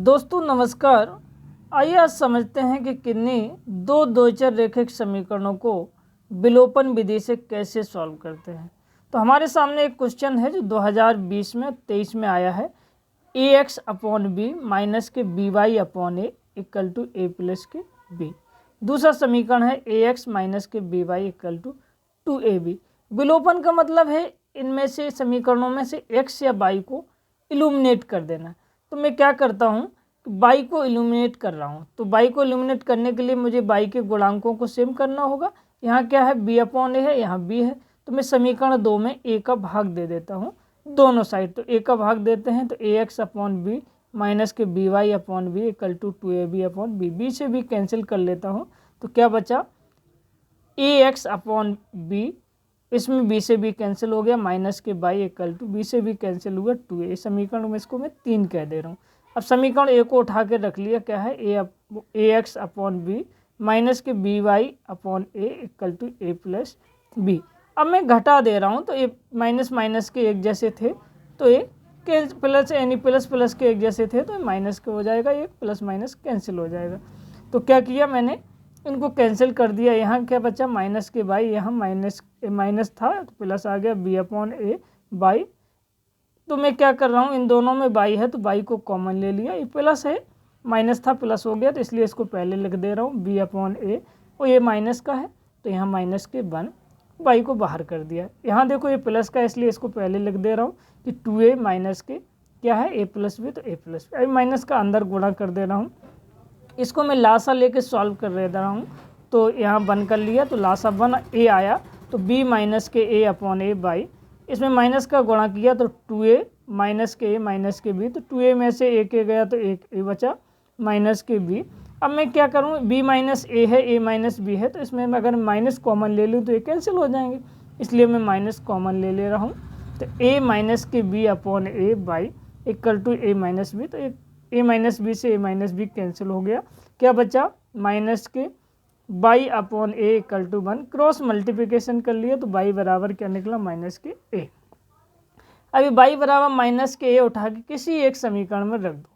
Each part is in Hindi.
दोस्तों नमस्कार। आइए आज समझते हैं कि किन्हीं दो द्विचर रेखिक समीकरणों को विलोपन विधि से कैसे सॉल्व करते हैं। तो हमारे सामने एक क्वेश्चन है जो 2020 में 23 में आया है। ax upon B minus K by upon A equal to A plus K B. दूसरा समीकरण है ax minus K by equal to 2ab। विलोपन का मतलब है इनमें से समीकरणों में से x या y को इल्यूमिनेट कर देना। तो मैं क्या करता हूँ, बाई को इल्यूमिनेट कर रहा हूँ। तो बाई को इल्यूमिनेट करने के लिए मुझे बाई के गुणांकों को सेम करना होगा। यहाँ क्या है, b अपॉन ए है, यहाँ b है। तो मैं समीकरण 2 में a का भाग दे देता हूँ दोनों साइड। तो a का भाग देते हैं तो ax upon B minus K by upon B equal to 2ab upon B. B से भी कैंसिल कर लेता हूँ तो क्या बचा, ax अपॉन बी, इसमें b से भी कैंसिल हो गया, minus K by equal to b से भी कैंसिल हुआ 2a। समीकरण में इसको मैं 3 कह दे रहा हूँ। अब समीकरण a को उठा के रख लिया, क्या है ax upon B minus K by upon A equal to A plus B. अब मैं घटा दे रहा हूँ तो ये माइनस माइनस के एक जैसे थे तो ये प्लस यानी प्लस प्लस के एक जैसे थे तो माइनस के हो जाएगा, ये प्लस माइनस कैंसिल हो जाएगा। तो क्या किया मैंने, इनको कैंसिल कर दिया। यहाँ क्या बचा, माइनस के बाई, यहाँ माइनस था तो प्लस आ गया b अपॉन ए बाई। तो मैं क्या कर रहा हूँ, इन दोनों में बाई है तो बाई को कॉमन ले लिया। ये प्लस है, माइनस था प्लस हो गया तो इसलिए इसको पहले लिख दे रहा हूँ b अपॉन ए, और ये माइनस का है तो यहाँ माइनस के 1 बाई को बाहर कर दिया। यहाँ देखो ये प्लस का इसलिए इसको पहले लिख दे रहा हूँ कि 2a माइनस के क्या है a प्लस बी, तो a प्लस बी। अभी माइनस का अंदर गुणा कर दे रहा हूँ। इसको मैं लासा लेके सॉल्व कर रहा हूँ तो यहाँ 1 कर लिया तो लासा 1a आया तो b माइनस के a अपॉन ए बाई, इसमें माइनस का गुणा किया तो 2a माइनस के a माइनस के b, तो 2a में से एक a गया तो एक a बचा माइनस के b। अब मैं क्या करूँ, b माइनस a है, a माइनस b है, तो इसमें मैं अगर माइनस कॉमन ले लूँ तो ये कैंसिल हो जाएंगे, इसलिए मैं माइनस कॉमन ले रहा हूँ। तो a minus K b upon A by equal to a minus b, तो a माइनस बी से a माइनस बी कैंसिल हो गया। क्या बचा, minus K by upon A equal to 1। Cross multiplication कर लिया तो बाई बराबर क्या निकला, माइनस के a। अभी बाई बराबर माइनस के a उठा के किसी एक समीकरण में रख दो।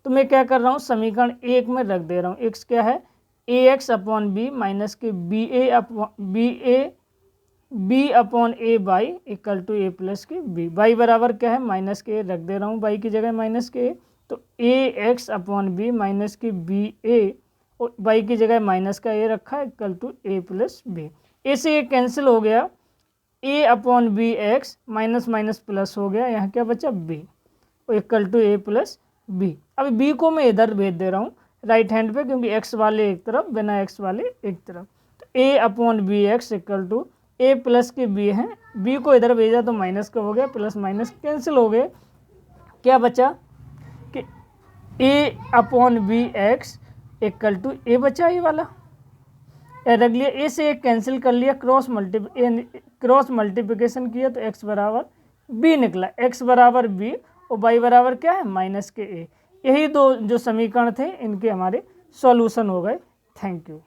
तो मैं क्या कर रहा हूँ, समीकरण 1 में रख दे रहा हूँ। x क्या है, ax upon B minus K b upon A by equal to A plus K b। By बराबर क्या है, माइनस के a रख दे रहा हूँ, बाई की जगह माइनस के a। तो ax अपॉन बी माइनस की ba, और बाई की जगह माइनस का a रखा है equal to a plus B. A से ये कैंसिल हो गया, a upon B X minus minus plus हो गया, यहाँ क्या बचा b और equal to a plus B. अभी b को मैं इधर भेज दे रहा हूँ राइट हैंड पे, क्योंकि x वाले एक तरफ, बिना x वाले एक तरफ। तो a upon B x equal to a plus K b है, b को इधर भेजा तो माइनस का हो गया, प्लस माइनस कैंसिल हो गए। क्या बचा कि a upon B x equal to a बचा, ये वाला रख लिया। a से एक कैंसिल कर लिया, क्रॉस मल्टीप्लिकेशन किया तो x बराबर b निकला, x बराबर b और y बराबर क्या है, माइनस के a। यही दो जो समीकरण थे इनके हमारे सॉल्यूशन हो गए। Thank you.